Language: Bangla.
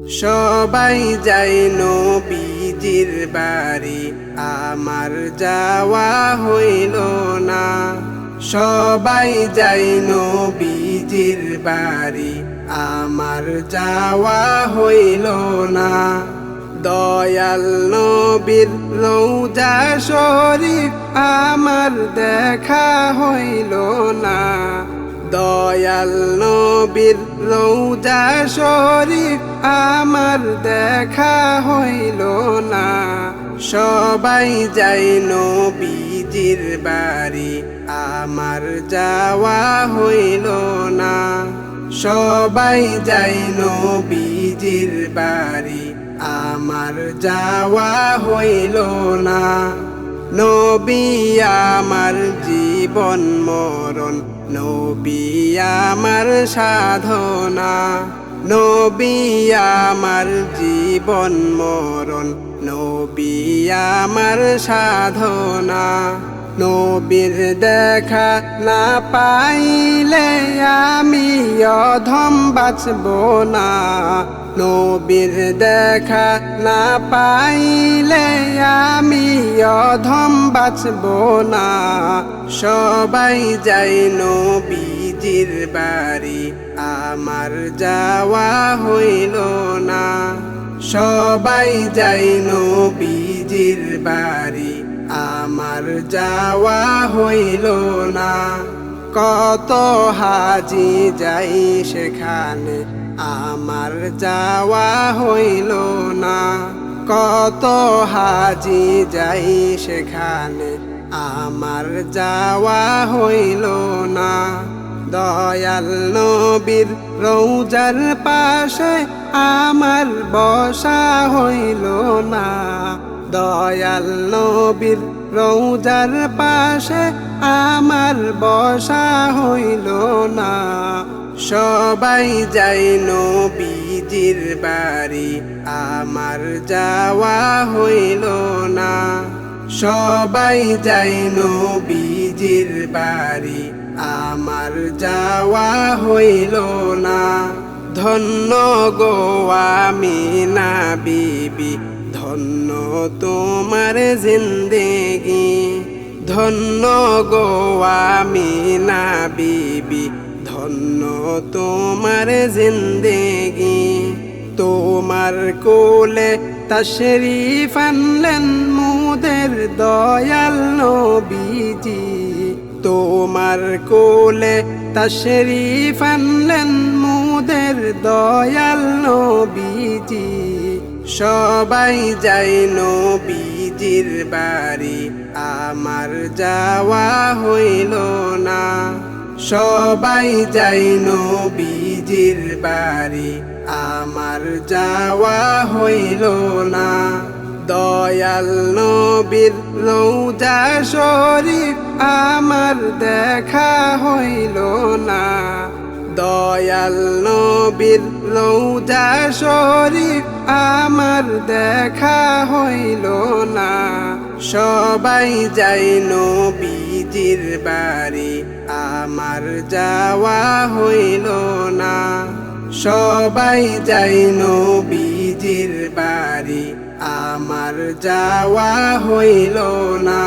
সবাই যায় নবীজির বাড়ি, আমার যাওয়া হইল না। সবাই যায় নবীজির বাড়ি, আমার যাওয়া হইল না। দয়াল নবীর রওজা শরীফ আমার দেখা হইল না। দয়াল নবীর রওজা শরীফ আমার দেখা হইল না। সবাই যায় নবীজির বাড়ি, আমার যাওয়া হইল না। সবাই যায় নবীজির বাড়ি, আমার যাওয়া হইল না। নবী আমার জীবন মরণ, নবী আমার সাধনা। নবী আমার জীবন মরণ, নবী আমার সাধনা। নবীর দেখা না পাইলে আমি অধম বাঁচব না। নবীর দেখা না পাইলে আমি অধম বাঁচব না। সবাই যায় নবীজির বাড়ি, আমার যাওয়া হইল না। সবাই যায় নবীজির বাড়ি, আমার যাওয়া হইল না। কত হাজি যাই সেখানে, আমার যাওয়া হইল না। কত হাজি যাই সেখানে, আমার যাওয়া হইল না। দয়াল নবীর রওজার পাশে আমার বসা হইল না। দয়াল নবীর রওজার পাশে আমার বসা হইল না। সবাই যায় নবীজির বাড়ি, আমার যাওয়া হইল না। সবাই যায় নবীজির বাড়ি, আমার যাওয়া হইল না। ধন্য গো আমিনা বিবি, ধন্য তোমার জিন্দেগি। ধন্য গো আমিনা বিবি, ধন্য তোমার জিন্দেগি। তোমার কোলে তশরীফ আনলেন মোদের দয়াল নবীজি। তোমার কোলে তশরীফ আনলেন মোদের দয়াল নবীজি। সবাই যায় নবীজির বাড়ি, আমার যাওয়া হইল না। সবাই যায় নবীজির বাড়ি, আমার যাওয়া হইল না। দয়াল নবীর রওজা শরীফ আমার দেখা হইল না। দয়াল নবীর রওজা শরীফ আমার দেখা হইল না। সবাই যায় নবীজির বাড়ি, আমার যাওয়া হইল না। সবাই যায় নবীজির বাড়ি, আমার যাওয়া হইল না।